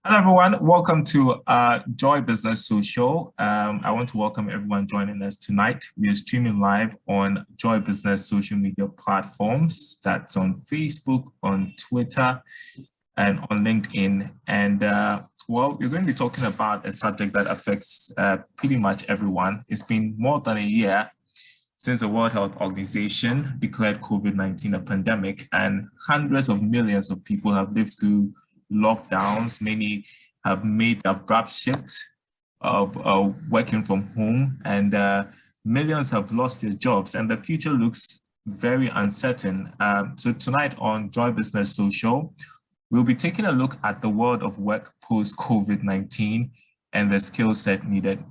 Hello, everyone. Welcome to Joy Business Social. I want to welcome everyone joining us tonight. We are streaming live on Joy Business social media platforms. That's on Facebook, on Twitter, and on LinkedIn. And we're going to be talking about a subject that affects pretty much everyone. It's been more than a year since the World Health Organization declared COVID-19 a pandemic, and hundreds of millions of people have lived through lockdowns. Many have made abrupt shifts of working from home, and millions have lost their jobs, and the future looks very uncertain. So tonight on Joy Business Social, we'll be taking a look at the world of work post-COVID-19 and the skill set needed.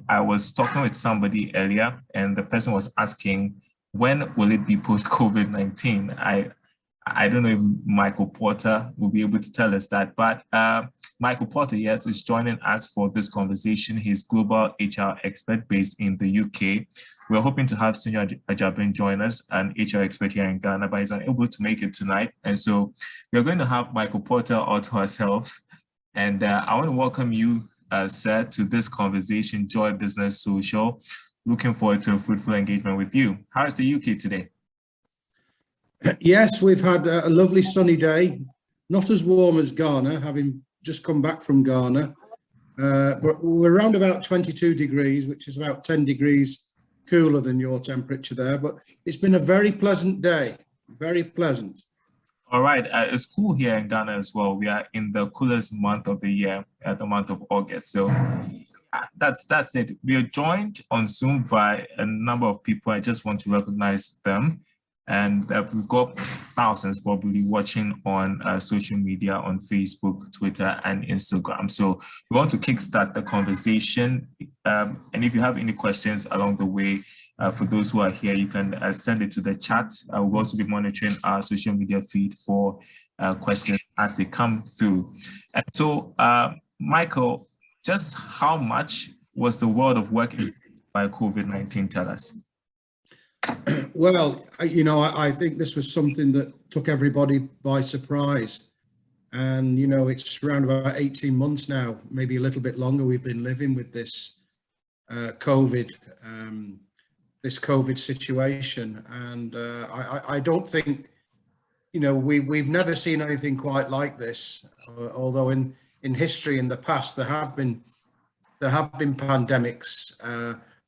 I was talking with somebody earlier, and the person was asking, when will it be post-COVID-19? I don't know if Michael Porter will be able to tell us that, but Michael Porter, yes, is joining us for this conversation. He's global HR expert based in the UK. We're hoping to have Senior Ajabin join us, an HR expert here in Ghana, but he's unable to make it tonight. And so we're going to have Michael Porter all to ourselves. And I want to welcome you, sir, to this conversation, Joy Business Social. Looking forward to a fruitful engagement with you. How is the UK today? Yes, we've had a lovely sunny day, not as warm as Ghana, having just come back from Ghana. We're around about 22 degrees, which is about 10 degrees cooler than your temperature there, but it's been a very pleasant day, very pleasant. All right, it's cool here in Ghana as well. We are in the coolest month of the year, the month of August. So that's it. We are joined on Zoom by a number of people. I just want to recognize them. And we've got thousands probably watching on social media, on Facebook, Twitter, and Instagram. So we want to kickstart the conversation. And if you have any questions along the way, for those who are here, you can send it to the chat. We'll also be monitoring our social media feed for questions as they come through. And so, Michael, just how much was the world of work by COVID-19? Tell us. Well, I think this was something that took everybody by surprise. And, it's around about 18 months now, maybe a little bit longer, we've been living with this COVID situation. And I don't think, we've never seen anything quite like this, although in history in the past, there have been pandemics.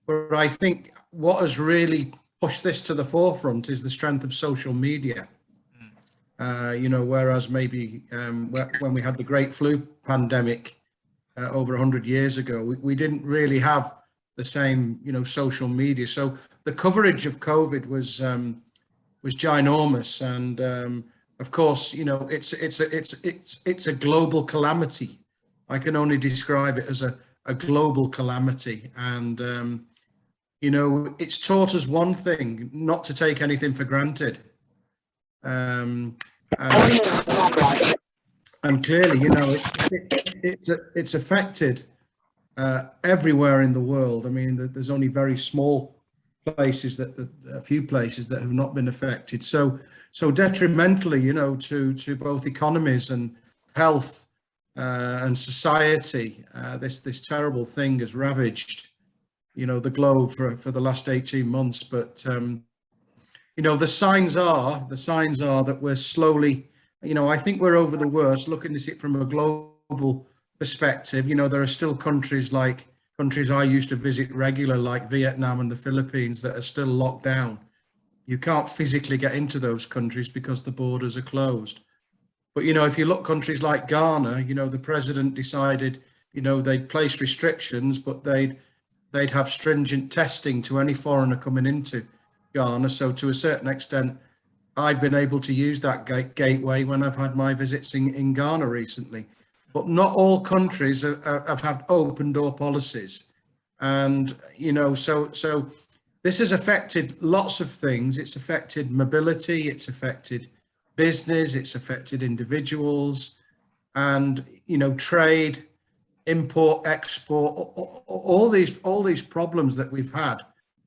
But I think what has really push this to the forefront is the strength of social media. Whereas maybe when we had the Great Flu pandemic over 100 years ago, we didn't really have the same, social media. So the coverage of COVID was ginormous, and of course, it's a global calamity. I can only describe it as a global calamity, and it's taught us one thing: not to take anything for granted. And clearly, it's affected everywhere in the world. I mean, there's only very small places a few places that have not been affected. So detrimentally, to both economies and health and society. This terrible thing has ravaged the globe for the last 18 months. But, the signs are that we're slowly, I think we're over the worst. Looking at it from a global perspective, there are still countries I used to visit regular, like Vietnam and the Philippines, that are still locked down. You can't physically get into those countries because the borders are closed. But, if you look countries like Ghana, the president decided, they'd place restrictions, but they'd have stringent testing to any foreigner coming into Ghana. So to a certain extent, I've been able to use that gateway when I've had my visits in Ghana recently. But not all countries have had open door policies. And, so this has affected lots of things. It's affected mobility, it's affected business, it's affected individuals, and, trade, import, export, all these problems that we've had,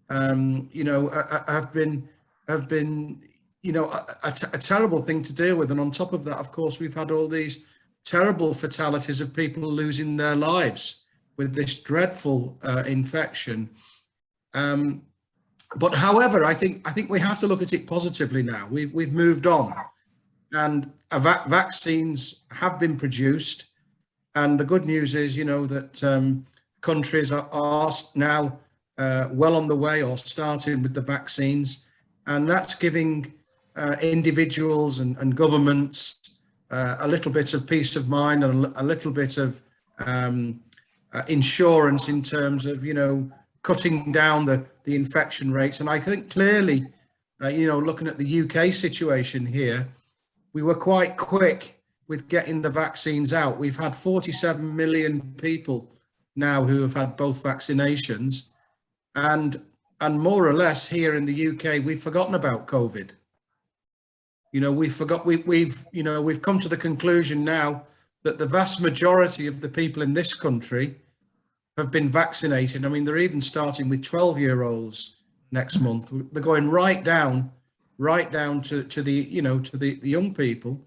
have been a terrible thing to deal with. And on top of that, of course, we've had all these terrible fatalities of people losing their lives with this dreadful infection. But however, I think we have to look at it positively now. We've moved on, and vaccines have been produced. And the good news is, that countries are now well on the way or starting with the vaccines, and that's giving individuals and governments a little bit of peace of mind and a little bit of insurance in terms of, cutting down the infection rates. And I think clearly, looking at the UK situation here, we were quite quick with getting the vaccines out. We've had 47 million people now who have had both vaccinations, and more or less here in the UK, we've forgotten about COVID. We've come to the conclusion now that the vast majority of the people in this country have been vaccinated. I mean, they're even starting with 12-year-olds next month. They're going right down to the young people.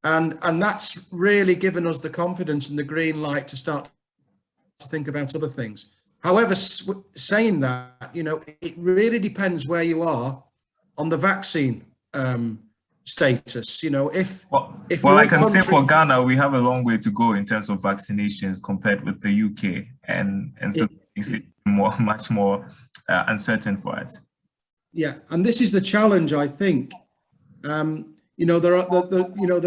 And that's really given us the confidence and the green light to start to think about other things. However, saying that, it really depends where you are on the vaccine status. If I can say for Ghana, we have a long way to go in terms of vaccinations compared with the UK, and so it's much more uncertain for us. Yeah, and this is the challenge, I think. There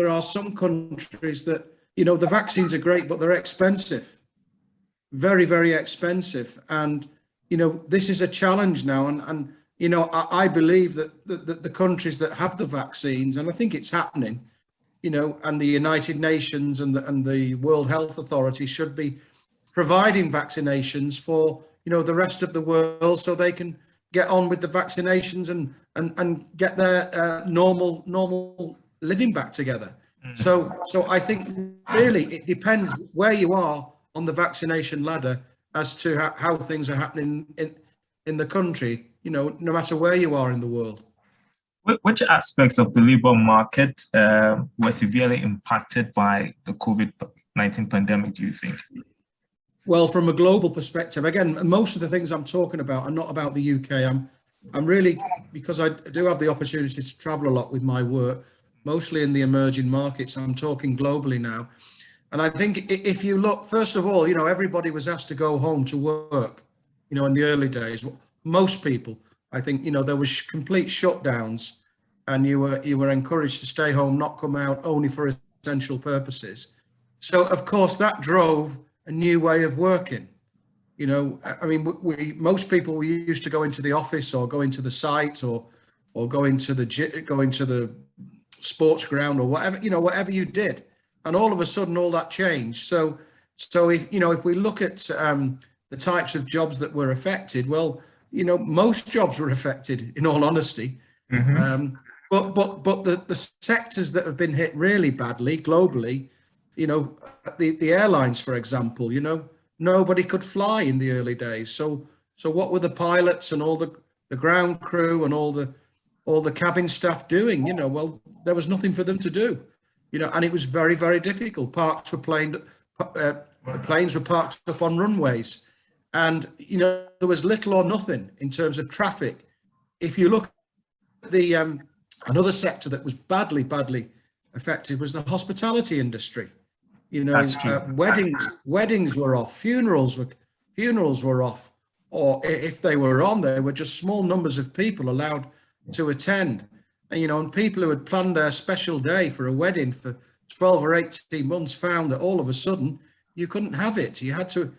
are some countries that, the vaccines are great, but they're expensive, very, very expensive. And, this is a challenge now. And I believe that the countries that have the vaccines, and I think it's happening, and the United Nations and the World Health Authority should be providing vaccinations for, the rest of the world, so they can get on with the vaccinations and get their normal living back together. So I think really it depends where you are on the vaccination ladder as to how things are happening in the country, no matter where you are in the world. Which aspects of the labor market were severely impacted by the COVID-19 pandemic, do you think? Well, from a global perspective, again, most of the things I'm talking about are not about the UK. I'm really, because I do have the opportunity to travel a lot with my work, mostly in the emerging markets. I'm talking globally now. And I think if you look, first of all, everybody was asked to go home to work, in the early days. Most people, I think, there was complete shutdowns, and you were encouraged to stay home, not come out, only for essential purposes. So, of course, that drove a new way of working. Most people were used to go into the office or go into the site or going to the sports ground or whatever you did. And all of a sudden, all that changed. So if we look at the types of jobs that were affected, well, most jobs were affected, in all honesty. Mm-hmm. But the sectors that have been hit really badly globally, the airlines, for example, nobody could fly in the early days. So what were the pilots and all the ground crew and all the cabin staff doing? Well, there was nothing for them to do, and it was very, very difficult. The planes were parked up on runways, and there was little or nothing in terms of traffic. If you look at the another sector that was badly affected was the hospitality industry. Weddings were off, funerals were off, or if they were on, there were just small numbers of people allowed to attend. And people who had planned their special day for a wedding for 12 or 18 months found that all of a sudden you couldn't have it. You had to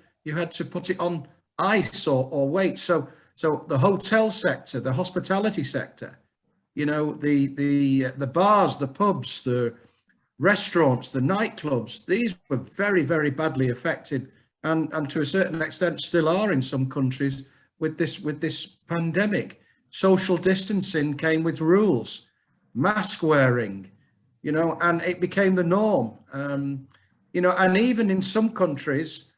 put it on ice or wait. So the hotel sector, the hospitality sector, the bars, the pubs, the restaurants, the nightclubs, these were very, very badly affected, and to a certain extent still are in some countries with this pandemic. Social distancing came with rules, mask wearing, and it became the norm. And even in some countries,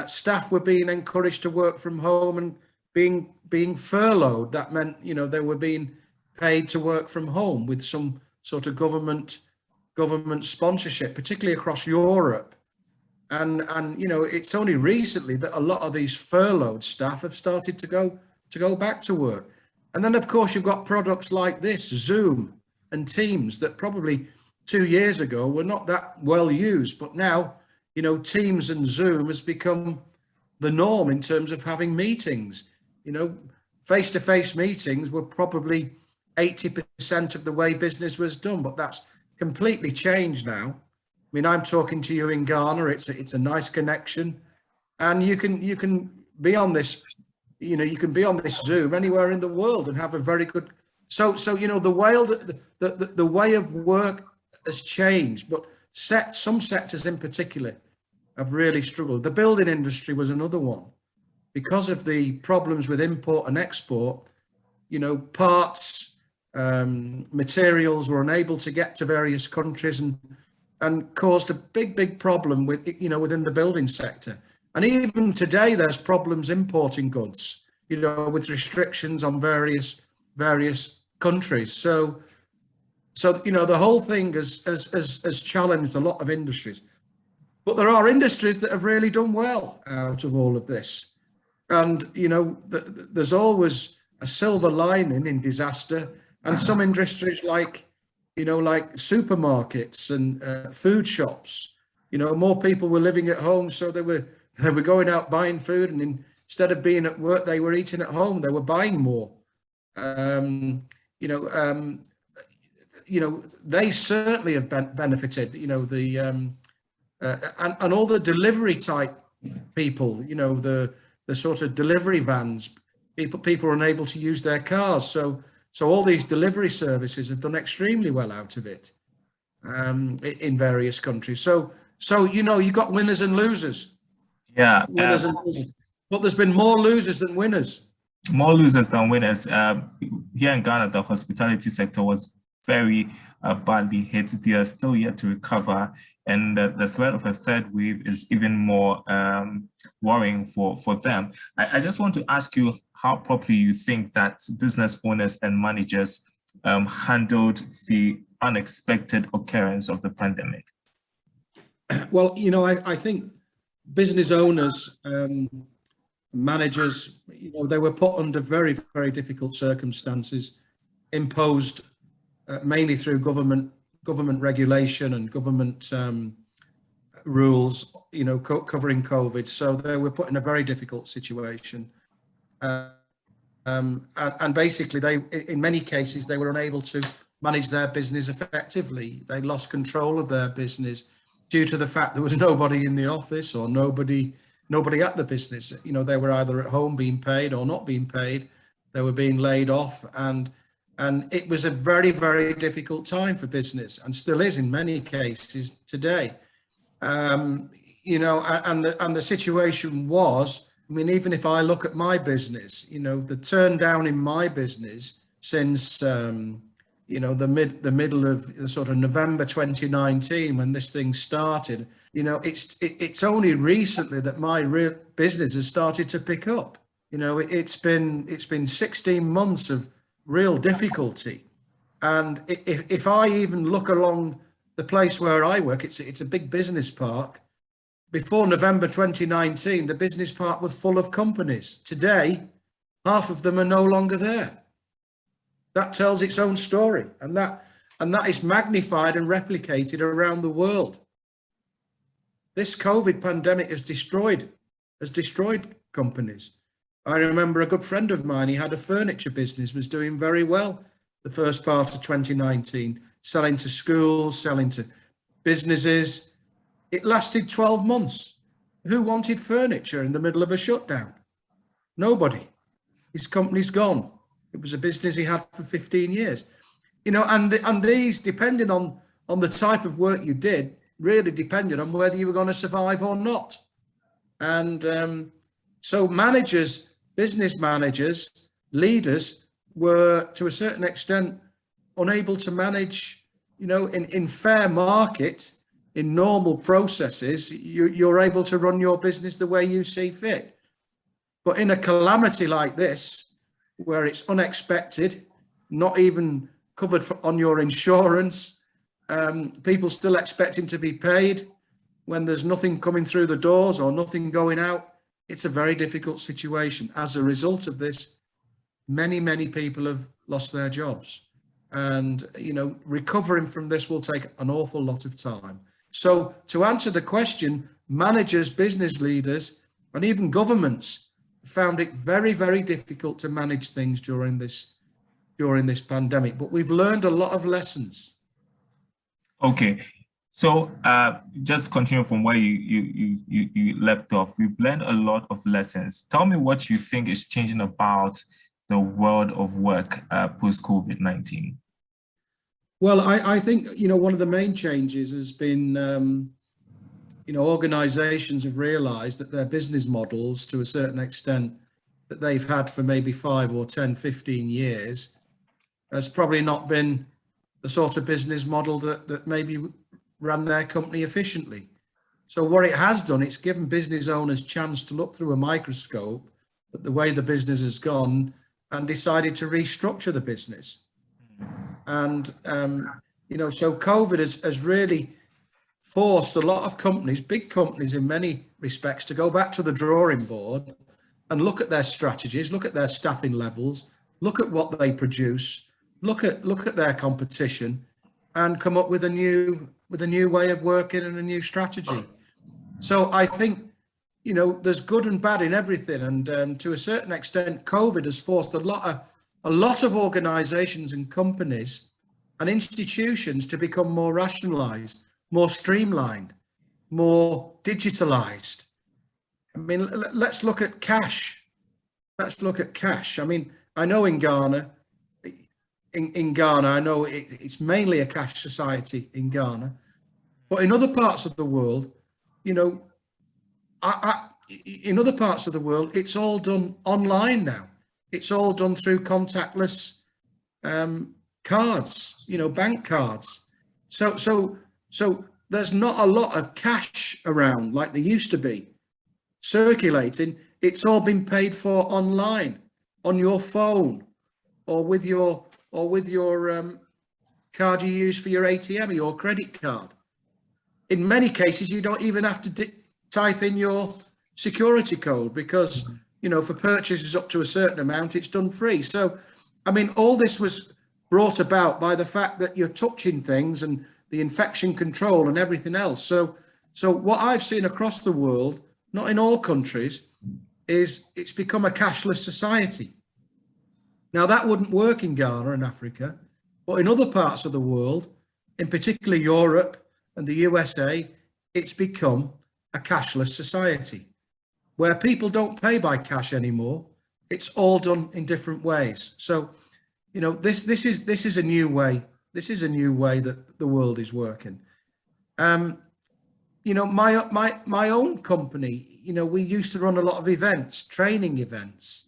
staff were being encouraged to work from home and being furloughed. That meant, they were being paid to work from home with some sort of government government sponsorship, particularly across Europe. And you know, it's only recently that a lot of these furloughed staff have started to go back to work. And then, of course, you've got products like this, Zoom and Teams, that probably 2 years ago were not that well used, but now, you know, Teams and Zoom has become the norm in terms of having meetings. You know, face-to-face meetings were probably 80% of the way business was done, but that's completely changed now. I mean, I'm talking to you in Ghana. It's a nice connection, and you can be on this, you know, you can be on this Zoom anywhere in the world and have a very good. So you know, the way of work has changed, but some sectors in particular have really struggled. The building industry was another one because of the problems with import and export. You know, parts, materials were unable to get to various countries and caused a big problem with, you know, within the building sector. And even today, there's problems importing goods, you know, with restrictions on various countries. So you know, the whole thing has challenged a lot of industries. But there are industries that have really done well out of all of this. And, you know, there's always a silver lining in disaster. And some industries like, you know, like supermarkets and food shops, you know, more people were living at home. So they were going out buying food. And instead of being at work, they were eating at home. They were buying more. You know, they certainly have benefited, you know, the and all the delivery type people, you know, the sort of delivery vans, people are unable to use their cars. So all these delivery services have done extremely well out of it in various countries. So you know, you got winners and losers. Yeah. Winners and losers. But there's been more losers than winners. More losers than winners. Here in Ghana, the hospitality sector was very badly hit. They are still yet to recover, and the threat of a third wave is even more worrying for them. I just want to ask you how properly you think that business owners and managers handled the unexpected occurrence of the pandemic. Well, you know, I think business owners, managers, you know, they were put under very difficult circumstances, imposed mainly through government regulation and government rules, you know, covering COVID. So they were put in a very difficult situation. And basically, in many cases, they were unable to manage their business effectively. They lost control of their business due to the fact there was nobody in the office or nobody at the business. You know, they were either at home being paid or not being paid. They were being laid off, and it was a very difficult time for business, and still is in many cases today. You know, and the situation was, I mean, even if I look at my business, you know, the turn down in my business since you know, the middle of the sort of November 2019, when this thing started, you know, it's only recently that my real business has started to pick up. You know, it's been 16 months of real difficulty, and if I even look along the place where I work, it's a big business park. Before November 2019, the business park was full of companies. Today, half of them are no longer there. That tells its own story, and that is magnified and replicated around the world. This COVID pandemic has destroyed companies. I remember a good friend of mine, he had a furniture business, was doing very well the first part of 2019, selling to schools, selling to businesses. It lasted 12 months. Who wanted furniture in the middle of a shutdown? Nobody. His company's gone. It was a business he had for 15 years. You know, and these, depending on the type of work you did, really depended on whether you were going to survive or not. And so managers, business managers, leaders were to a certain extent unable to manage, you know, in fair market, in normal processes, you're able to run your business the way you see fit. But in a calamity like this, where it's unexpected, not even covered on your insurance, people still expecting to be paid when there's nothing coming through the doors or nothing going out. It's a very difficult situation. As a result of this, many people have lost their jobs. And, you know, recovering from this will take an awful lot of time. So to answer the question, managers, business leaders, and even governments found it very difficult to manage things during this pandemic. But we've learned a lot of lessons. Okay, so just continue from where you left off. We've learned a lot of lessons. Tell me what you think is changing about the world of work post-COVID-19. Well, I think, you know, one of the main changes has been, you know, organizations have realized that their business models, to a certain extent, that they've had for maybe 5 or 10, 15 years, has probably not been the sort of business model that maybe ran their company efficiently. So what it has done, it's given business owners chance to look through a microscope at the way the business has gone and decided to restructure the business. And, you know, so COVID has really forced a lot of companies, big companies in many respects, to go back to the drawing board and look at their strategies, look at their staffing levels, look at what they produce, look at their competition, and come up with a new way of working and a new strategy. So I think, you know, there's good and bad in everything, and to a certain extent, COVID has forced a lot of organizations and companies and institutions to become more rationalized, more streamlined, more digitalized. I mean, let's look at cash. Let's look at cash. I mean, I know in Ghana, I know it's mainly a cash society in Ghana, but in other parts of the world, you know, in other parts of the world, it's all done online now. It's all done through contactless cards, you know, bank cards. So there's not a lot of cash around like there used to be circulating. It's all been paid for online, on your phone, or with your card you use for your ATM or your credit card. In many cases, you don't even have to type in your security code because, you know, for purchases up to a certain amount, it's done free. So, I mean, all this was brought about by the fact that you're touching things and the infection control and everything else. So what I've seen across the world, not in all countries, is it's become a cashless society. Now, that wouldn't work in Ghana and Africa, but in other parts of the world, in particular Europe and the USA, it's become a cashless society where people don't pay by cash anymore. It's all done in different ways. So, you know, this is a new way. This is a new way that the world is working. You know, my own company, you know, we used to run a lot of events, training events,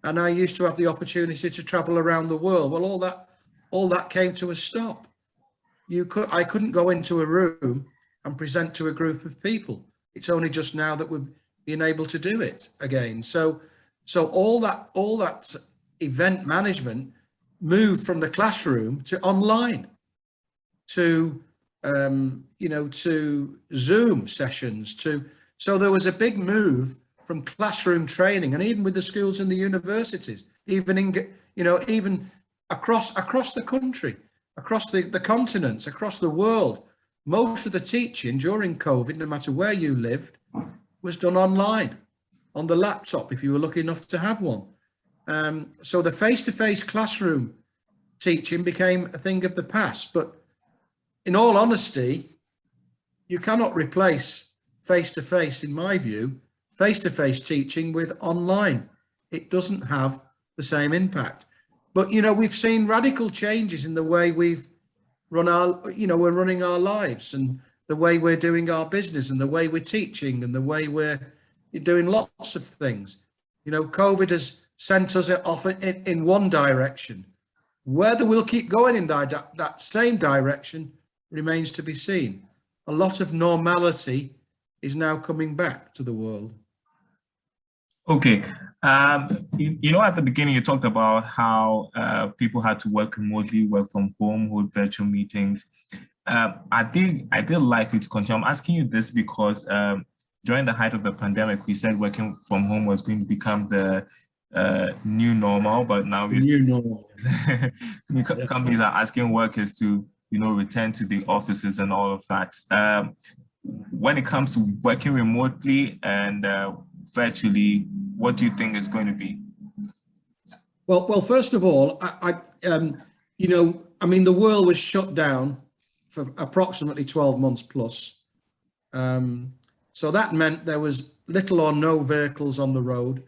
and I used to have the opportunity to travel around the world. Well, all that came to a stop. I couldn't go into a room and present to a group of people. It's only just now that we've been able to do it again. So all that event management moved from the classroom to online, to you know, to Zoom sessions, so there was a big move from classroom training, and even with the schools and the universities, even in, you know, even across the country, across the continents, across the world, most of the teaching during COVID, no matter where you lived, was done online, on the laptop, if you were lucky enough to have one. So the face-to-face classroom teaching became a thing of the past. But in all honesty, you cannot replace face-to-face, in my view, face-to-face teaching with online. It doesn't have the same impact. But, you know, we've seen radical changes in the way we've run we're running our lives, and the way we're doing our business, and the way we're teaching, and the way we're doing lots of things. You know, COVID has sent us off in one direction. Whether we'll keep going in that same direction remains to be seen. A lot of normality is now coming back to the world. Okay. You know, at the beginning, you talked about how people had to work remotely, work from home, hold virtual meetings. I did like you to continue. I'm asking you this because during the height of the pandemic, we said working from home was going to become the new normal, but now The new normal. Yeah. companies are asking workers to, return to the offices and all of that. When it comes to working remotely and virtually, what do you think is going to be? Well, first of all, I mean, the world was shut down for approximately 12 months plus. So that meant there was little or no vehicles on the road.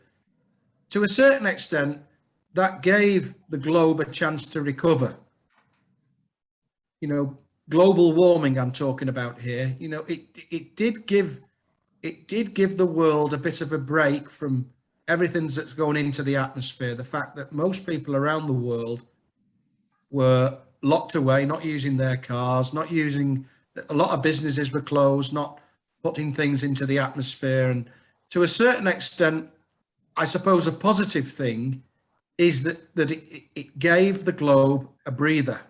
To a certain extent, that gave the globe a chance to recover. Global warming I'm talking about here, it did give the world a bit of a break from everything that's going into the atmosphere. The fact that most people around the world were locked away, not using their cars, a lot of businesses were closed, not putting things into the atmosphere. And to a certain extent, I suppose a positive thing is that it gave the globe a breather.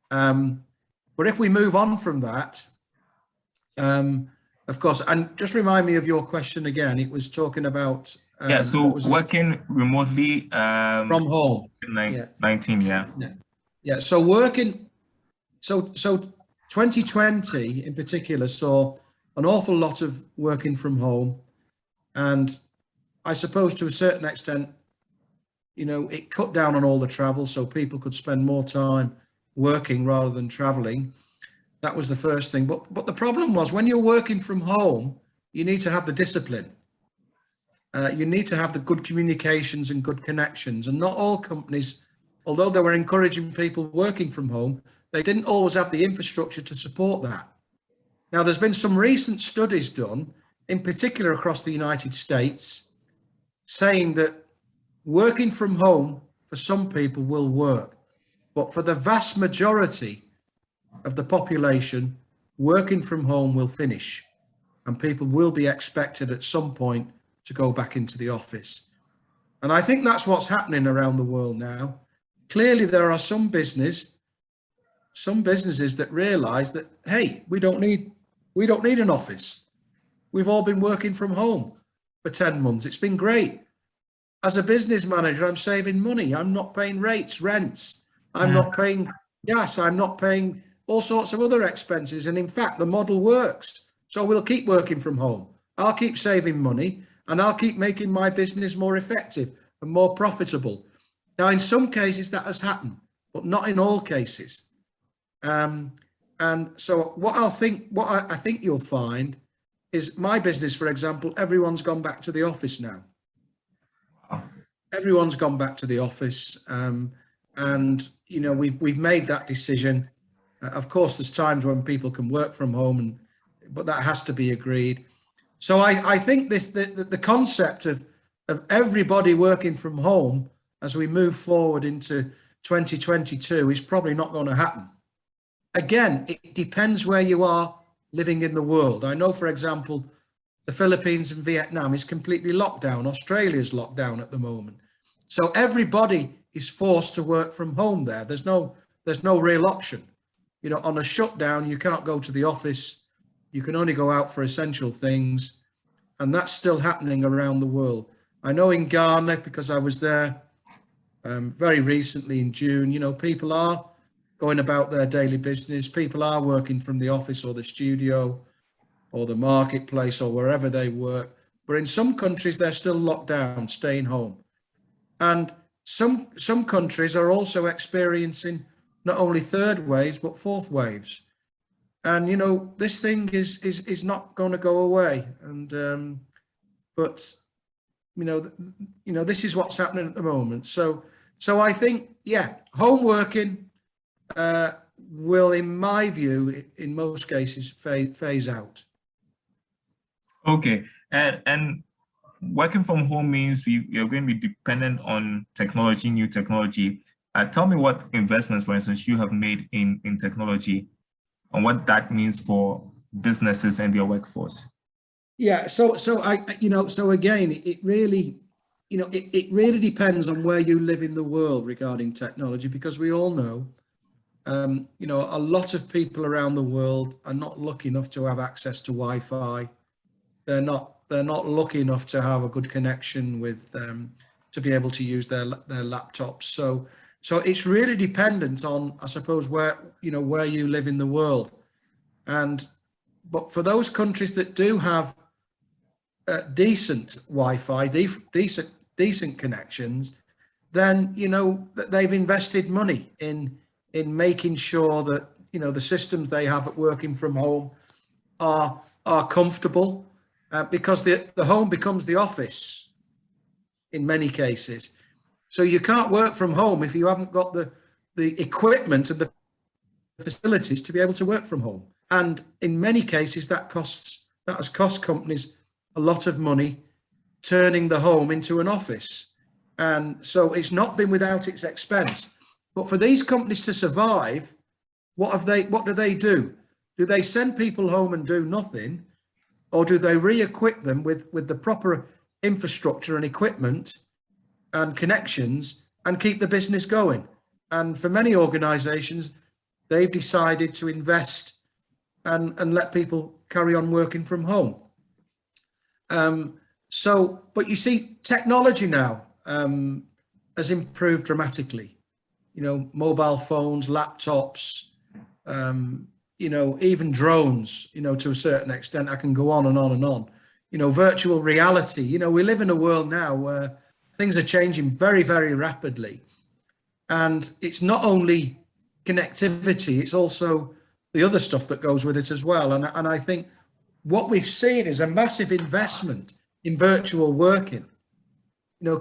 But if we move on from that, of course, and just remind me of your question again. It was talking about so working remotely from home. 19, yeah. So 2020 in particular saw an awful lot of working from home, and I suppose to a certain extent, it cut down on all the travel, so people could spend more time working rather than traveling. That was the first thing. But the problem was, when you're working from home, you need to have the discipline. You need to have the good communications and good connections. And not all companies, although they were encouraging people working from home, they didn't always have the infrastructure to support that. Now, there's been some recent studies done, in particular across the United States, saying that working from home for some people will work. But for the vast majority of the population, working from home will finish, and people will be expected at some point to go back into the office. And I think that's what's happening around the world now. Clearly, there are some businesses that realize that, hey, we don't need an office. We've all been working from home for 10 months. It's been great. As a business manager, I'm saving money. I'm not paying rents. I'm not paying gas. I'm not paying all sorts of other expenses. And in fact, the model works. So we'll keep working from home. I'll keep saving money, and I'll keep making my business more effective and more profitable. Now, in some cases that has happened, but not in all cases. And so what I think you'll find is my business, for example, everyone's gone back to the office now. Everyone's gone back to the office. And we've made that decision. Of course, there's times when people can work from home, but that has to be agreed. So I think the concept of everybody working from home as we move forward into 2022 is probably not going to happen. Again, it depends where you are living in the world. I know, for example, the Philippines and Vietnam is completely locked down. Australia's locked down at the moment. So everybody is forced to work from home there. There's no real option. On a shutdown, you can't go to the office. You can only go out for essential things. And that's still happening around the world. I know in Ghana, because I was there very recently in June, people are going about their daily business. People are working from the office or the studio or the marketplace or wherever they work. But in some countries, they're still locked down, staying home. And some countries are also experiencing not only third waves, but fourth waves. And, this thing is not going to go away. And, but, this is what's happening at the moment. So I think, home working will, in my view, in most cases, phase out. Okay. And working from home means you're going to be dependent on technology, new technology. Tell me what investments, for instance, you have made in technology and what that means for businesses and their workforce. Yeah. So again, it really depends on where you live in the world regarding technology, because we all know You know, a lot of people around the world are not lucky enough to have access to Wi-Fi. They're not lucky enough to have a good connection with to be able to use their laptops. So it's really dependent on, I suppose, where you live in the world. But for those countries that do have decent Wi-Fi, decent connections, then they've invested money in making sure that the systems they have at working from home are comfortable, because the home becomes the office in many cases. So you can't work from home if you haven't got the equipment and the facilities to be able to work from home. And in many cases, that has cost companies a lot of money turning the home into an office. And so it's not been without its expense. But for these companies to survive, what do they do? Do they send people home and do nothing? Or do they re-equip them with the proper infrastructure and equipment and connections and keep the business going? And for many organizations, they've decided to invest and let people carry on working from home. But you see, technology now has improved dramatically. Mobile phones, laptops, even drones, to a certain extent. I can go on and on and on. Virtual reality. We live in a world now where things are changing very, very rapidly. And it's not only connectivity, it's also the other stuff that goes with it as well. And I think what we've seen is a massive investment in virtual working.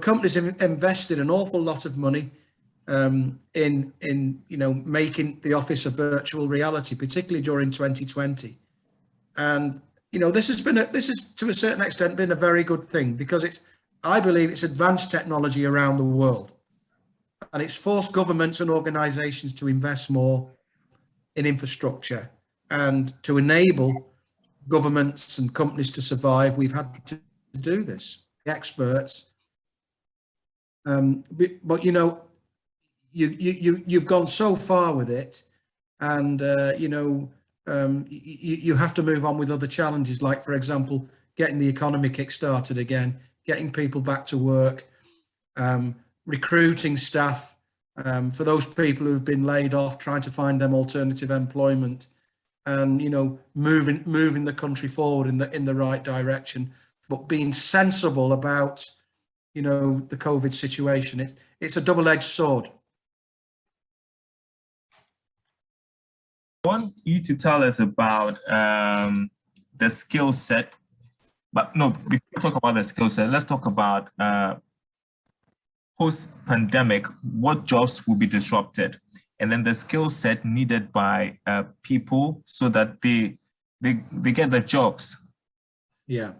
Companies have invested an awful lot of money in making the office a virtual reality, particularly during 2020. And this has to a certain extent been a very good thing, because I believe it's advanced technology around the world, and it's forced governments and organizations to invest more in infrastructure and to enable governments and companies to survive. We've had to do this, the experts. But you've gone so far with it, and you have to move on with other challenges, like, for example, getting the economy kick-started again, getting people back to work, recruiting staff for those people who've been laid off, trying to find them alternative employment, and moving the country forward in the right direction, but being sensible about the COVID situation. It's a double-edged sword. I want you to tell us about the skill set, but no, before we talk about the skill set, let's talk about post-pandemic, what jobs will be disrupted, and then the skill set needed by people so that they get the jobs. Yeah.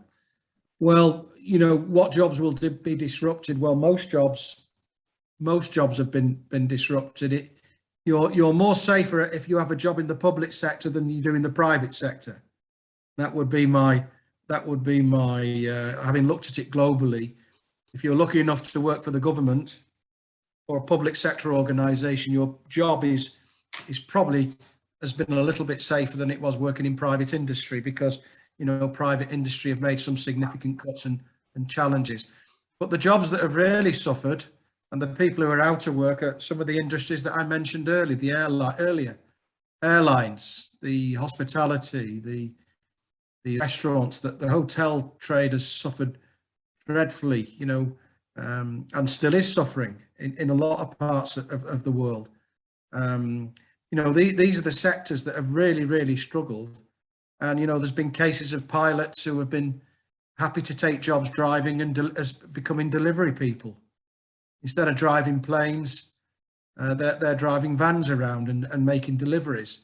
Well, what jobs will be disrupted? Well, most jobs have been disrupted. You're more safer if you have a job in the public sector than you do in the private sector. That would be my having looked at it globally. If you're lucky enough to work for the government or a public sector organization, your job is probably has been a little bit safer than it was working in private industry, because private industry have made some significant cuts and challenges. But the jobs that have really suffered, and the people who are out of work, are some of the industries that I mentioned earlier, the airlines, the hospitality, the restaurants, that the hotel trade has suffered dreadfully, and still is suffering in a lot of parts of the world. These are the sectors that have really, really struggled. And, there's been cases of pilots who have been happy to take jobs driving and as becoming delivery people. Instead of driving planes, they're driving vans around and making deliveries.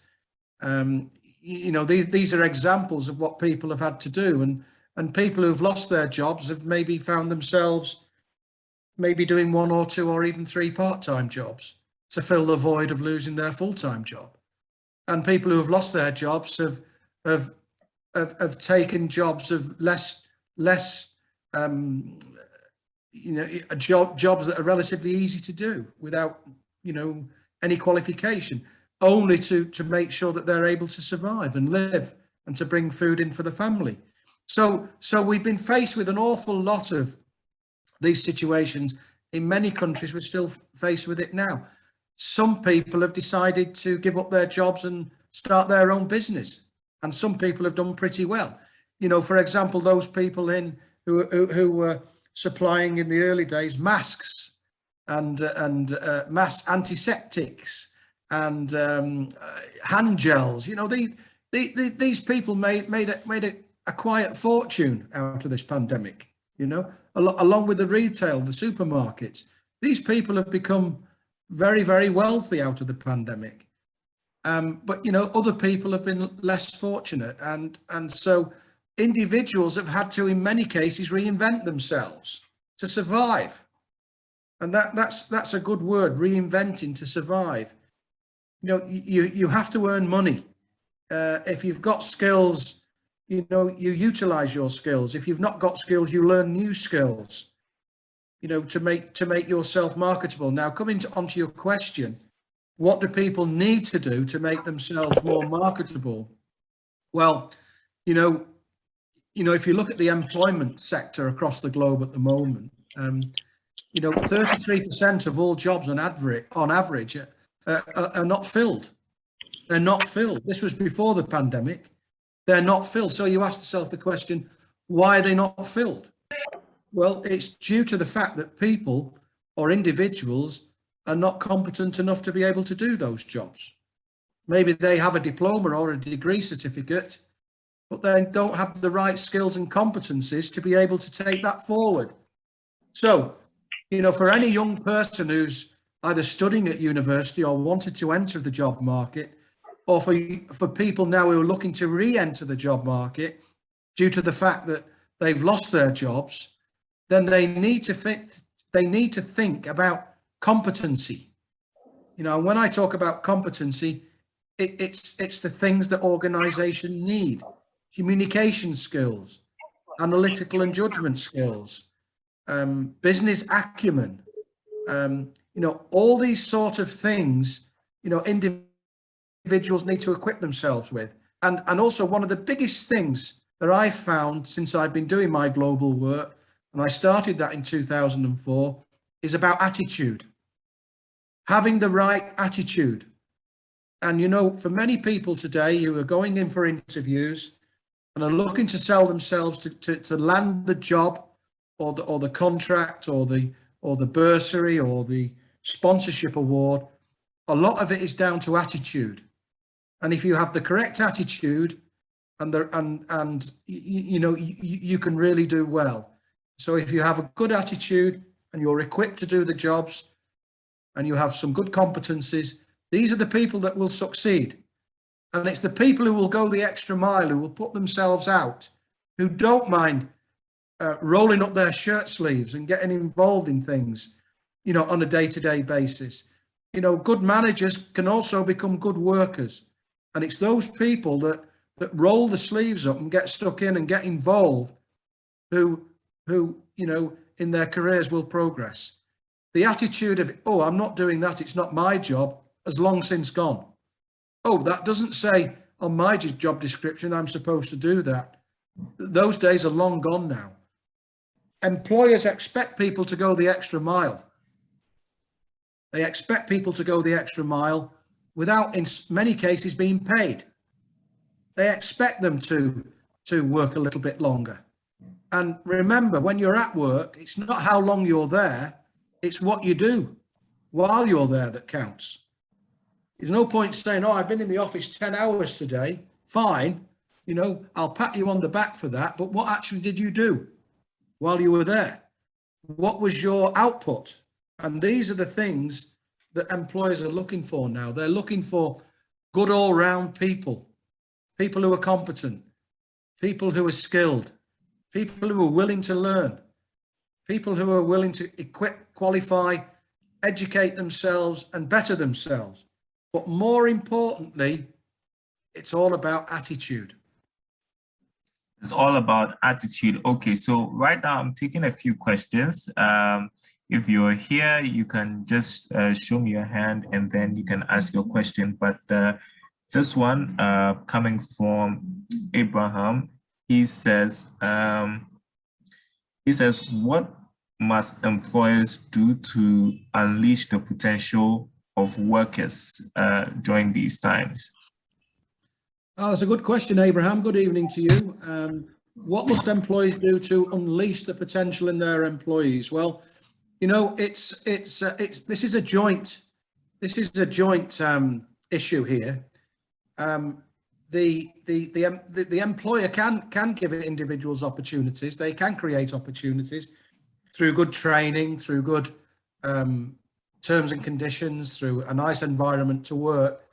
These are examples of what people have had to do. And people who've lost their jobs have maybe found themselves maybe doing 1 or 2 or even 3 part-time jobs to fill the void of losing their full-time job. And people who have lost their jobs have taken jobs of less jobs that are relatively easy to do without any qualification. only to make sure that they're able to survive and live and to bring food in for the family. So we've been faced with an awful lot of these situations. In many countries, we're still faced with it now. Some people have decided to give up their jobs and start their own business, and some people have done pretty well. You know, for example, those people who were supplying in the early days masks and mass antiseptics and hand gels. You know, these people made a quiet fortune out of this pandemic. You know, along with the retail, the supermarkets. These people have become very, very wealthy out of the pandemic. But, you know, other people have been less fortunate. And so individuals have had to, in many cases, reinvent themselves to survive. And that's a good word, reinventing to survive. You know, you have to earn money. If you've got skills, you know, you utilize your skills. If you've not got skills, you learn new skills, you know, to make yourself marketable. Now, coming onto your question, what do people need to do to make themselves more marketable? Well, you know, if you look at the employment sector across the globe at the moment, you know, 33% of all jobs on average are not filled. They're not filled. This was before the pandemic. They're not filled. So you ask yourself the question, why are they not filled? Well, it's due to the fact that people or individuals are not competent enough to be able to do those jobs. Maybe they have a diploma or a degree certificate, but they don't have the right skills and competencies to be able to take that forward. So, you know, for any young person who's either studying at university or wanted to enter the job market, or for people now who are looking to re-enter the job market due to the fact that they've lost their jobs, then they need to think about competency. You know, when I talk about competency, it's the things that organizations need: communication skills, analytical and judgment skills, business acumen, you know, all these sort of things, you know, individuals need to equip themselves with. And also one of the biggest things that I've found since I've been doing my global work, and I started that in 2004, is about attitude. Having the right attitude. And, you know, for many people today who are going in for interviews and are looking to sell themselves to land the job or the contract or the bursary or the sponsorship award, a lot of it is down to attitude. And if you have the correct attitude and you know, you can really do well. So if you have a good attitude and you're equipped to do the jobs and you have some good competencies, these are the people that will succeed. And it's the people who will go the extra mile, who will put themselves out, who don't mind rolling up their shirt sleeves and getting involved in things, you know, on a day-to-day basis. You know, good managers can also become good workers. And it's those people that roll the sleeves up and get stuck in and get involved who, you know, in their careers will progress. The attitude of, oh, I'm not doing that, it's not my job, has long since gone. Oh, that doesn't say on my job description I'm supposed to do that. Those days are long gone now. Employers expect people to go the extra mile. They expect people to go the extra mile without, in many cases, being paid. They expect them to work a little bit longer. And remember, when you're at work, it's not how long you're there, it's what you do while you're there that counts. There's no point saying, oh, I've been in the office 10 hours today. Fine, you know, I'll pat you on the back for that. But what actually did you do while you were there? What was your output? And these are the things that employers are looking for now. They're looking for good all-round people, people who are competent, people who are skilled, people who are willing to learn, people who are willing to equip, qualify, educate themselves and better themselves. But more importantly, it's all about attitude. It's all about attitude. Okay, so right now I'm taking a few questions. if you're here, you can just show me your hand and then you can ask your question. But this one coming from Abraham, he says, what must employers do to unleash the potential of workers during these times? Oh, that's a good question, Abraham. Good evening to you. What must employees do to unleash the potential in their employees? Well, you know, this is a joint issue here. The employer can give individuals opportunities. They can create opportunities through good training, through good terms and conditions, through a nice environment to work.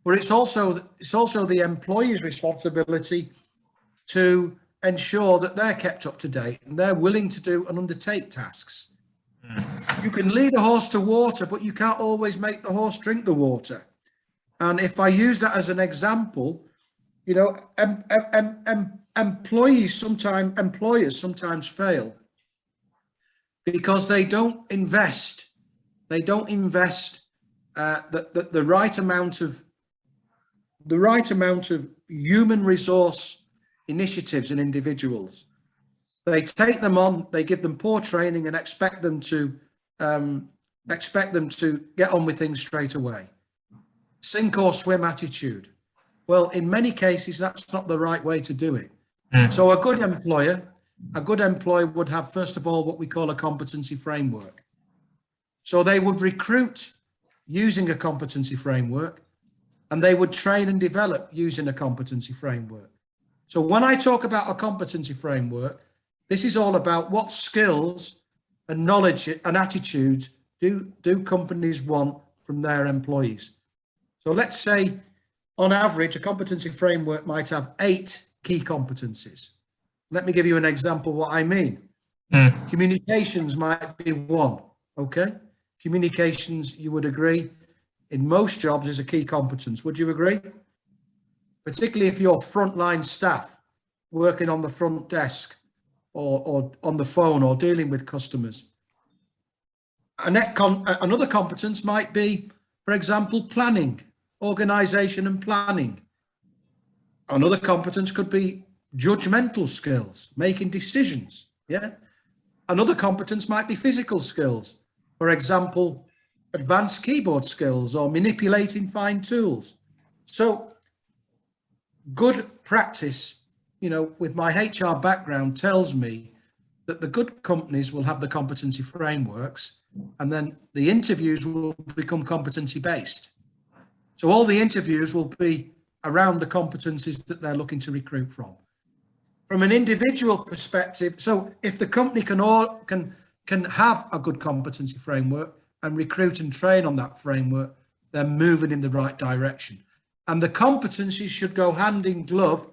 But it's also the employee's responsibility to ensure that they're kept up to date and they're willing to do and undertake tasks. You can lead a horse to water, but you can't always make the horse drink the water. And if I use that as an example, you know, employers sometimes fail because they don't invest the right amount of human resource initiatives and individuals. They take them on, they give them poor training and expect them to get on with things straight away. Sink or swim attitude. Well, in many cases, that's not the right way to do it. So a good employer would have, first of all, what we call a competency framework. So they would recruit using a competency framework, and they would train and develop using a competency framework. So when I talk about a competency framework, this is all about what skills and knowledge and attitudes do companies want from their employees. So let's say, on average, a competency framework might have 8 key competencies. Let me give you an example what I mean. Communications might be one, okay? Communications, you would agree, in most jobs is a key competence. Would you agree? Particularly if you're frontline staff working on the front desk or on the phone or dealing with customers. Another competence might be, for example, planning, organization and planning. Another competence could be judgmental skills, making decisions. Yeah. Another competence might be physical skills. For example, advanced keyboard skills or manipulating fine tools. So good practice, you know, with my HR background tells me that the good companies will have the competency frameworks, and then the interviews will become competency based. So all the interviews will be around the competencies that they're looking to recruit from. From an individual perspective, so if the company can have a good competency framework and recruit and train on that framework, they're moving in the right direction. And the competencies should go hand in glove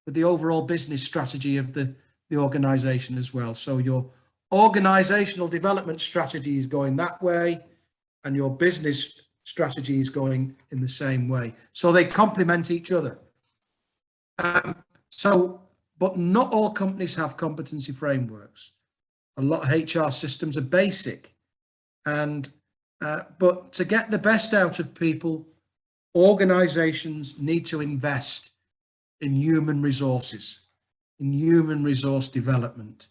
with the overall business strategy of the organization as well. So your organizational development strategy is going that way, and your business strategy is going in the same way. So they complement each other. But not all companies have competency frameworks. A lot of HR systems are basic, but to get the best out of people, organizations need to invest in human resources, in human resource development.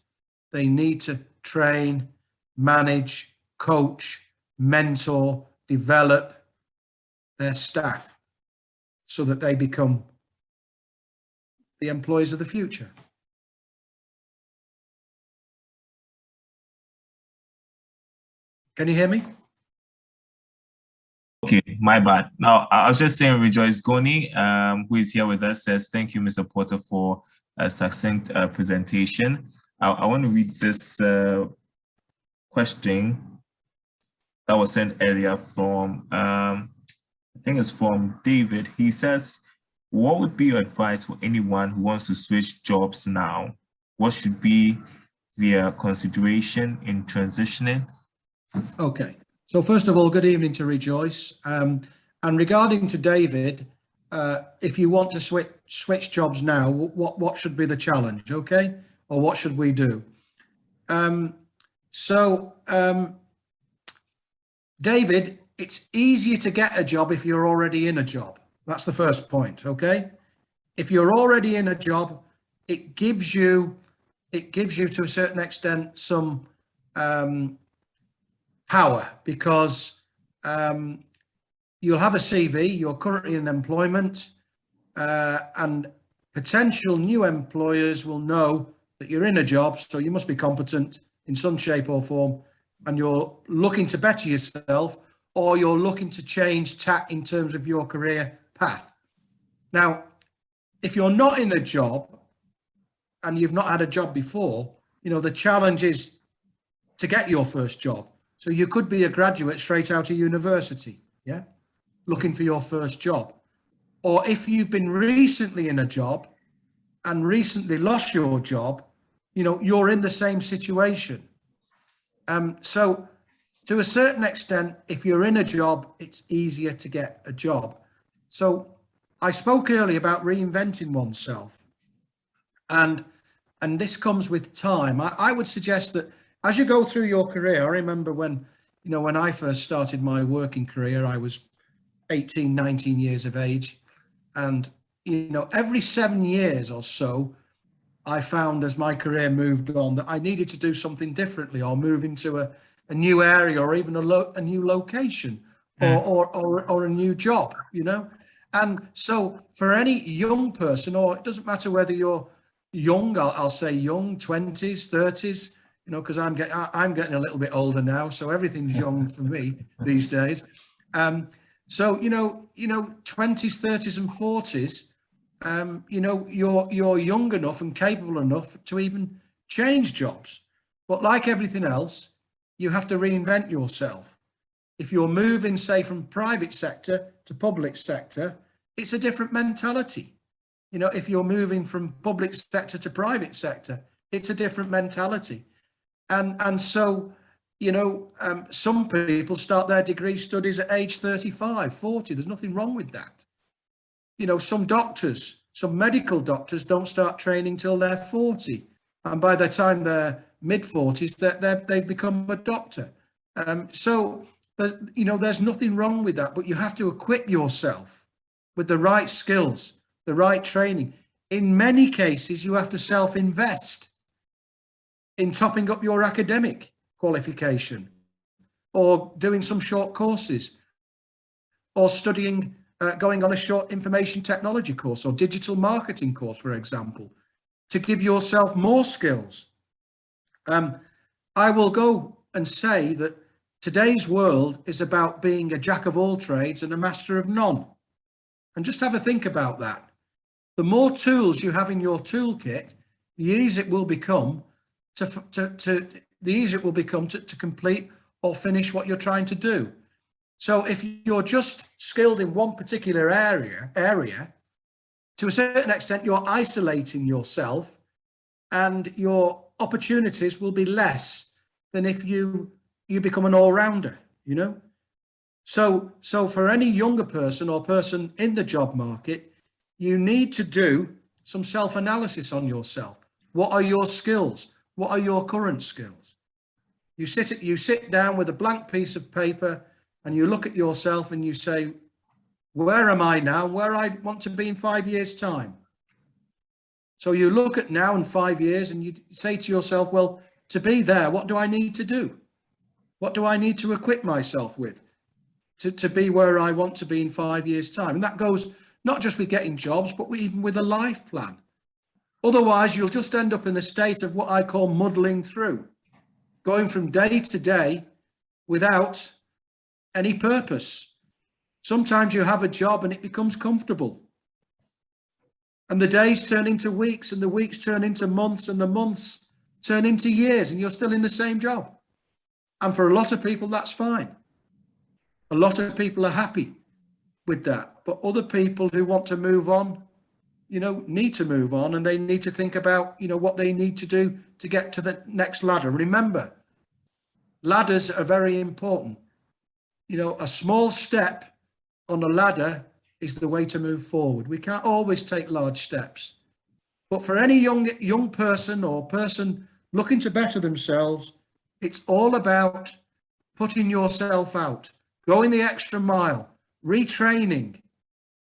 They need to train, manage, coach, mentor, develop their staff so that they become the employees of the future. Can you hear me? Okay, my bad. Now, I was just saying, Rejoice Goni, who is here with us, says, thank you, Mr. Porter, for a succinct presentation. I want to read this question that was sent earlier from, I think it's from David. He says, what would be your advice for anyone who wants to switch jobs now? What should be their consideration in transitioning? Okay. So first of all, good evening to Rejoice. And regarding to David, if you want to switch jobs now, what should be the challenge, okay? Or what should we do? So, David, it's easier to get a job if you're already in a job. That's the first point, okay? If you're already in a job, it gives you to a certain extent some power, because you'll have a CV, you're currently in employment, and potential new employers will know that you're in a job, so you must be competent in some shape or form, and you're looking to better yourself, or you're looking to change tack in terms of your career path. Now, if you're not in a job and you've not had a job before, the challenge is to get your first job. So you could be a graduate straight out of university, yeah, looking for your first job. Or if you've been recently in a job and recently lost your job, you're in the same situation. So to a certain extent, if you're in a job, it's easier to get a job. So I spoke earlier about reinventing oneself, and this comes with time. I would suggest that as you go through your career, I remember when I first started my working career, I was 18, 19 years of age. And, every 7 years or so, I found as my career moved on that I needed to do something differently, or move into a new area, or even a new location, or a new job, And so for any young person, or it doesn't matter whether you're young, I'll say young, 20s, 30s, because I'm getting a little bit older now, so everything's young for me these days. So 20s, 30s, and 40s, you're young enough and capable enough to even change jobs. But like everything else, you have to reinvent yourself. If you're moving, say, from private sector to public sector, it's a different mentality. If you're moving from public sector to private sector, it's a different mentality. And so, some people start their degree studies at age 35, 40. There's nothing wrong with that. Some medical doctors don't start training till they're 40. And by the time they're mid-40s, they've become a doctor. So, there's nothing wrong with that, but you have to equip yourself with the right skills, the right training. In many cases, you have to self-invest in topping up your academic qualification, or doing some short courses, or studying, going on a short information technology course or digital marketing course, for example, to give yourself more skills. I will go and say that today's world is about being a jack of all trades and a master of none. And just have a think about that. The more tools you have in your toolkit, the easier it will become to complete or finish what you're trying to do. So if you're just skilled in one particular area, to a certain extent, you're isolating yourself, and your opportunities will be less than if you become an all-rounder, So for any younger person or person in the job market, you need to do some self-analysis on yourself. What are your skills? What are your current skills? You sit down with a blank piece of paper and you look at yourself and you say, where am I now? Where I want to be in 5 years' time. So you look at now and 5 years and you say to yourself, well, to be there, what do I need to do? What do I need to equip myself with to be where I want to be in 5 years' time? And that goes not just with getting jobs, but even with a life plan. Otherwise, you'll just end up in a state of what I call muddling through, going from day to day without any purpose. Sometimes you have a job and it becomes comfortable. And the days turn into weeks, and the weeks turn into months, and the months turn into years, and you're still in the same job. And for a lot of people, that's fine. A lot of people are happy with that. But other people who want to move on, need to move on, and they need to think about, what they need to do to get to the next ladder. Remember, ladders are very important. A small step on a ladder is the way to move forward. We can't always take large steps. But for any young person or person looking to better themselves, It's all about putting yourself out, going the extra mile, retraining,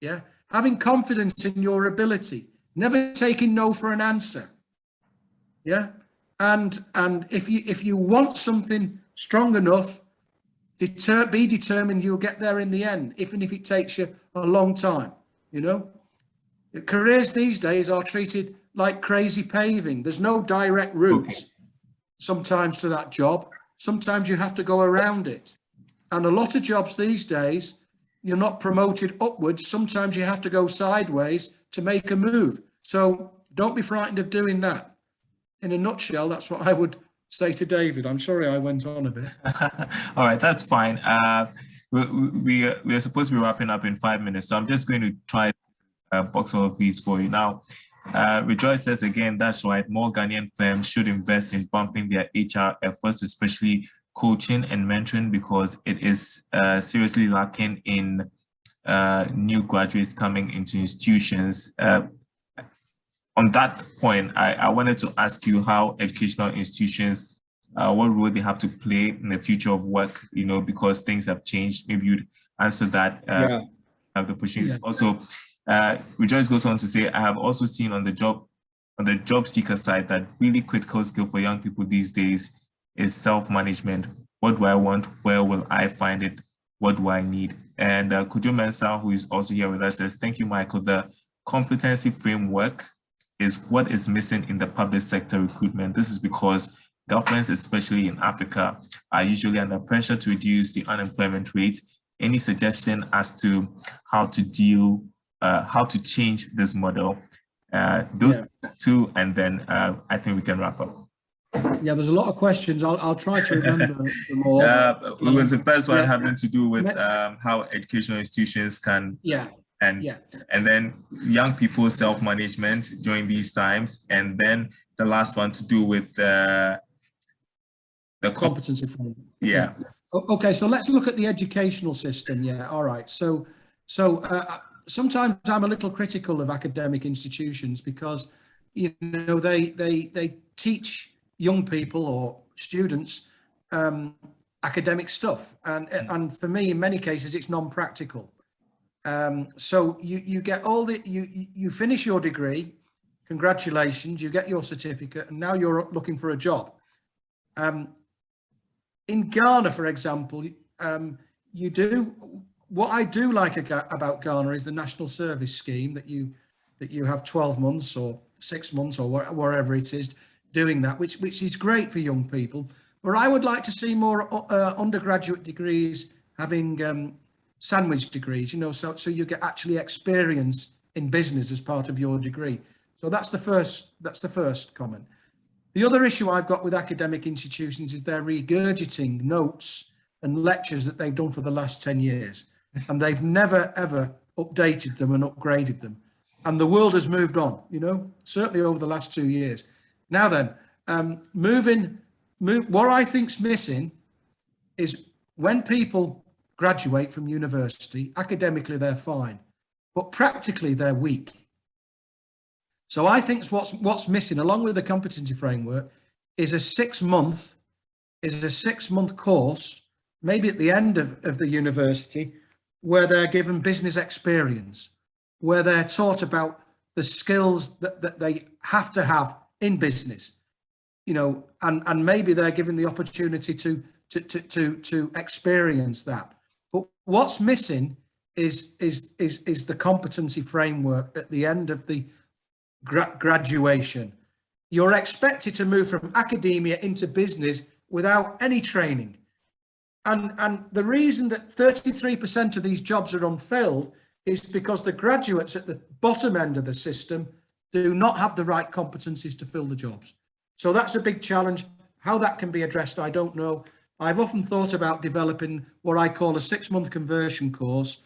yeah, having confidence in your ability, never taking no for an answer, yeah. And if you want something strong enough, be determined you'll get there in the end, even if it takes you a long time. You know, careers these days are treated like crazy paving. There's no direct routes sometimes to that job. Sometimes you have to go around it. And a lot of jobs these days, you're not promoted upwards. Sometimes you have to go sideways to make a move. So don't be frightened of doing that. In a nutshell, that's what I would say to David. I'm sorry I went on a bit. All right, that's fine. We are supposed to be wrapping up in 5 minutes, so I'm just going to try box all of these for you now. Rejoice says again, that's right. More Ghanaian firms should invest in bumping their HR efforts, especially coaching and mentoring, because it is seriously lacking in new graduates coming into institutions. On that point, I wanted to ask you how educational institutions, what role they have to play in the future of work, you know, because things have changed. Maybe you'd answer that. Have the pushing. Yeah. Also, Rejoice goes on to say, I have also seen on the job seeker side that really critical skill for young people these days is self-management. What do I want? Where will I find it? What do I need? And Kujo Mensah, who is also here with us, says, thank you, Michael. The competency framework is what is missing in the public sector recruitment. This is because governments, especially in Africa, are usually under pressure to reduce the unemployment rate. Any suggestion as to how to deal, how to change this model? Those two, and then I think we can wrap up. Yeah, there's a lot of questions. I'll try to remember them all. It was the first one having to do with how educational institutions can and then young people's self-management during these times, and then the last one to do with the competency framework. Okay, so let's look at the educational system. All right. So sometimes I'm a little critical of academic institutions because, you know, they teach young people or students academic stuff, and for me, in many cases, it's non-practical. So you get all the you finish your degree, congratulations, you get your certificate, and now you're looking for a job. In Ghana, for example, what I do like about Ghana is the national service scheme, that you have 12 months or 6 months or wherever it is doing that, which is great for young people. But I would like to see more undergraduate degrees having sandwich degrees, you know, so you get actually experience in business as part of your degree. So that's the first comment. The other issue I've got with academic institutions is they're regurgitating notes and lectures that they've done for the last 10 years. And they've never, ever updated them and upgraded them. And the world has moved on, you know, certainly over the last 2 years. Now then, what I think's missing is when people graduate from university, academically they're fine, but practically they're weak. So I think what's missing, along with the competency framework, is a 6 month course, maybe at the end of the university, where they're given business experience, where they're taught about the skills that they have to have in business, you know, and maybe they're given the opportunity to experience that. But what's missing is the competency framework at the end of the graduation. You're expected to move from academia into business without any training. And the reason that 33% of these jobs are unfilled is because the graduates at the bottom end of the system do not have the right competencies to fill the jobs. So that's a big challenge. How that can be addressed, I don't know. I've often thought about developing what I call a 6-month conversion course,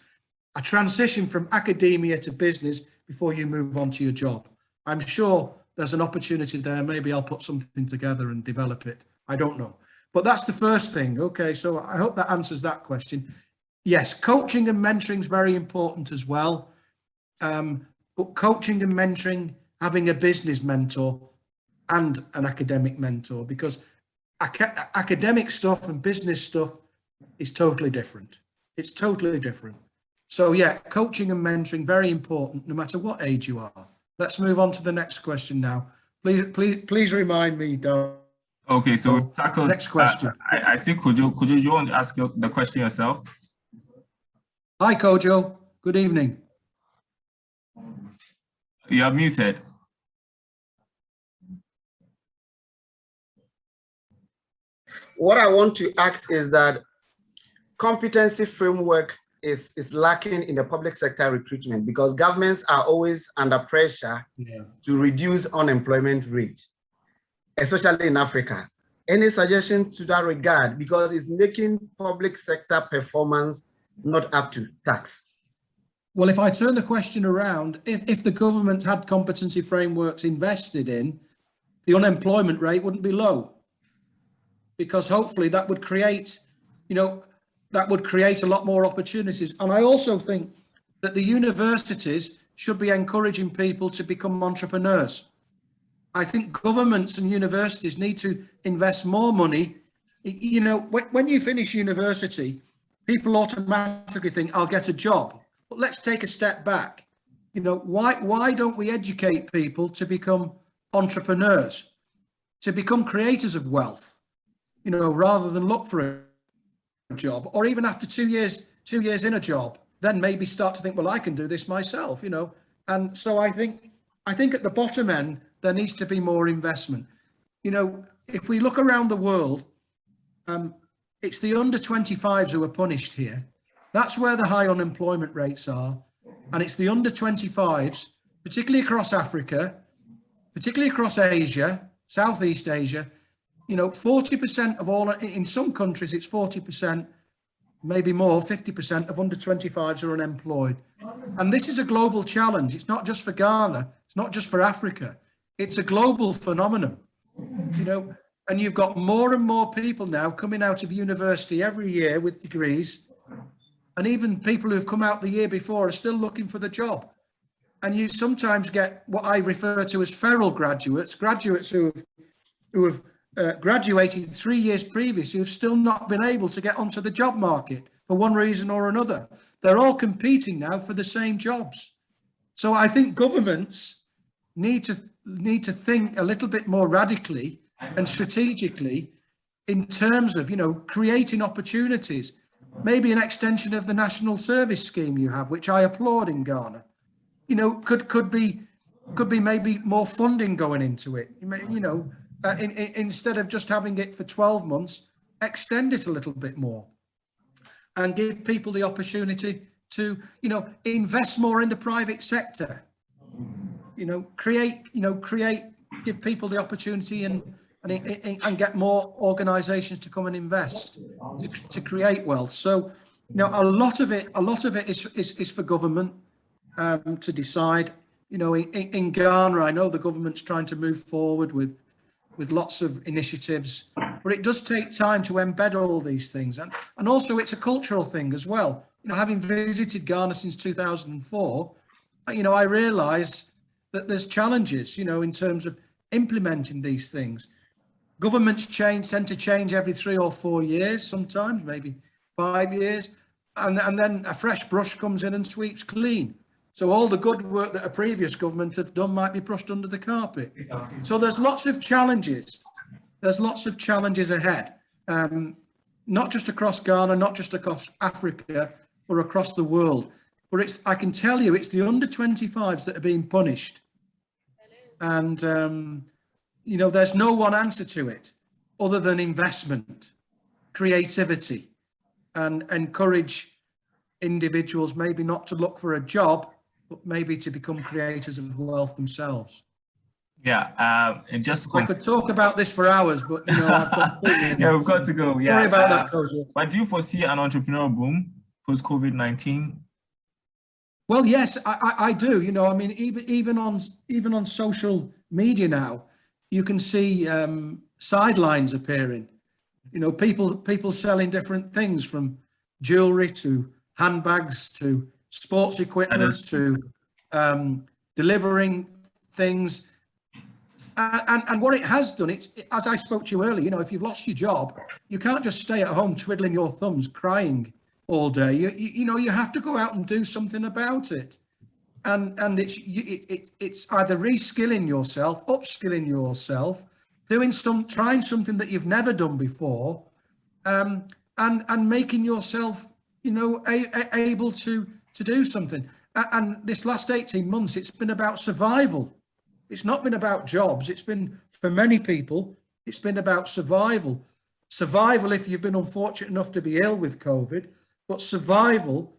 a transition from academia to business before you move on to your job. I'm sure there's an opportunity there. Maybe I'll put something together and develop it. I don't know. But that's the first thing. Okay, so I hope that answers that question. Yes, coaching and mentoring is very important as well. But coaching and mentoring, having a business mentor and an academic mentor, because academic stuff and business stuff is totally different. It's totally different. So yeah, coaching and mentoring, very important, no matter what age you are. Let's move on to the next question now. Please remind me, Darren. Okay, so we've tackled next question. I see Kojo, you want to ask the question yourself? Hi, Kojo. Good evening. You are muted. What I want to ask is that competency framework is lacking in the public sector recruitment because governments are always under pressure to reduce unemployment rate, especially in Africa. Any suggestion to that regard? Because it's making public sector performance not up to tax. Well, if I turn the question around, if the government had competency frameworks invested in, the unemployment rate wouldn't be low, because hopefully that would create, that would create a lot more opportunities. And I also think that the universities should be encouraging people to become entrepreneurs. I think governments and universities need to invest more money. When you finish university, people automatically think, I'll get a job. But let's take a step back. Why don't we educate people to become entrepreneurs, to become creators of wealth, rather than look for a job, or even after 2 years in a job, then maybe start to think, well, I can do this myself, And so I think at the bottom end, there needs to be more investment. If we look around the world, it's the under 25s who are punished here. That's where the high unemployment rates are. And it's the under 25s, particularly across Africa, particularly across Asia, Southeast Asia. 40% of all, in some countries, it's 40%, maybe more, 50% of under 25s are unemployed. And this is a global challenge. It's not just for Ghana. It's not just for Africa. It's a global phenomenon, and you've got more and more people now coming out of university every year with degrees. And even people who've come out the year before are still looking for the job. And you sometimes get what I refer to as feral graduates who have graduated 3 years previous, who've still not been able to get onto the job market for one reason or another. They're all competing now for the same jobs. So I think governments need to think a little bit more radically and strategically in terms of, creating opportunities. Maybe an extension of the national service scheme you have, which I applaud in Ghana. Could be maybe more funding going into it. Instead of just having it for 12 months, extend it a little bit more and give people the opportunity to, invest more in the private sector. Give people the opportunity and get more organizations to come and invest to create wealth. So, a lot of it is for government to decide. In Ghana, I know the government's trying to move forward with lots of initiatives, but it does take time to embed all these things. And also it's a cultural thing as well. Having visited Ghana since 2004, I realized that there's challenges, in terms of implementing these things. Governments tend to change every 3 or 4 years, sometimes maybe 5 years, and then a fresh brush comes in and sweeps clean. So all the good work that a previous government have done might be brushed under the carpet. So there's lots of challenges. There's lots of challenges ahead, not just across Ghana, not just across Africa, or across the world. But I can tell you, it's the under 25s that are being punished. And, there's no one answer to it other than investment, creativity, and encourage individuals maybe not to look for a job, but maybe to become creators of wealth themselves. Yeah, and just I could talk about this for hours, but I've got yeah, we've got to go. Yeah, sorry about that, Kojo. But do you foresee an entrepreneurial boom post COVID-19? Well, yes, I do. Even on social media now, you can see sidelines appearing. People selling different things, from jewelry to handbags to sports equipment to delivering things. And what it has done, as I spoke to you earlier, you know, if you've lost your job, you can't just stay at home twiddling your thumbs, crying all day. You know, you have to go out and do something about it. And it's either reskilling yourself, upskilling yourself, trying something that you've never done before, and making yourself, you know, able to do something. And this last 18 months, it's been about survival. It's not been about jobs. It's been, for many people, it's been about survival. Survival if you've been unfortunate enough to be ill with COVID, but survival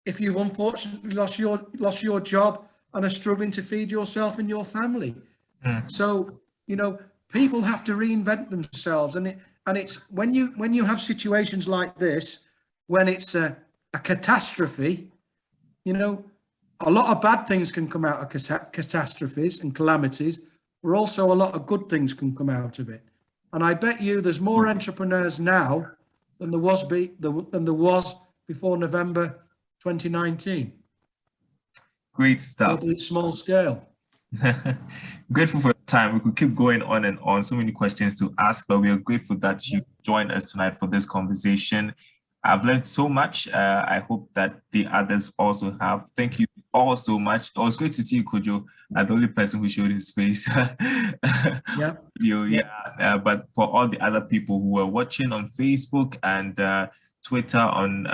if you've unfortunately lost your job and are struggling to feed yourself and your family. So, you know, people have to reinvent themselves, and it's when you have situations like this, when it's a catastrophe, you know, a lot of bad things can come out of catastrophes and calamities, but also a lot of good things can come out of it. And I bet you there's more entrepreneurs now than there was before November 2019. Great stuff. Small scale. Grateful for the time. We could keep going on and on. So many questions to ask, but we are grateful that you joined us tonight for this conversation. I've learned so much. I hope that the others also have. Thank you all so much. It was great to see you, Kojo, the only person who showed his face. But for all the other people who were watching on Facebook and Twitter, on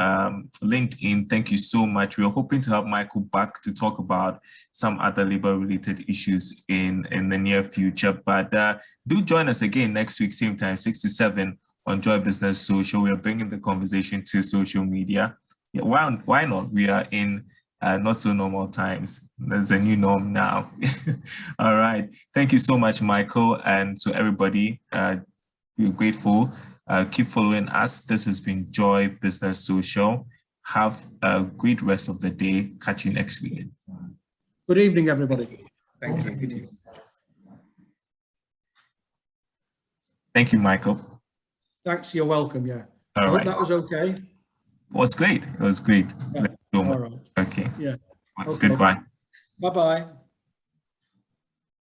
LinkedIn, thank you so much. We are hoping to have Michael back to talk about some other labor-related issues in the near future. But do join us again next week, same time, 6 to 7 on Joy Business Social. We are bringing the conversation to social media. Yeah, why not? We are in not so normal times. There's a new norm now. All right. Thank you so much, Michael, and to everybody. We're grateful. Keep following us. This has been Joy Business Social. Have a great rest of the day. Catch you next week. Good evening, everybody. Thank you. Good evening. Thank you, Michael. Thanks. You're welcome. Yeah. All I hope right. that was okay. It was great. It was great. Yeah. Thank you so much. All right. Okay. Yeah. Okay. Goodbye. Bye-bye.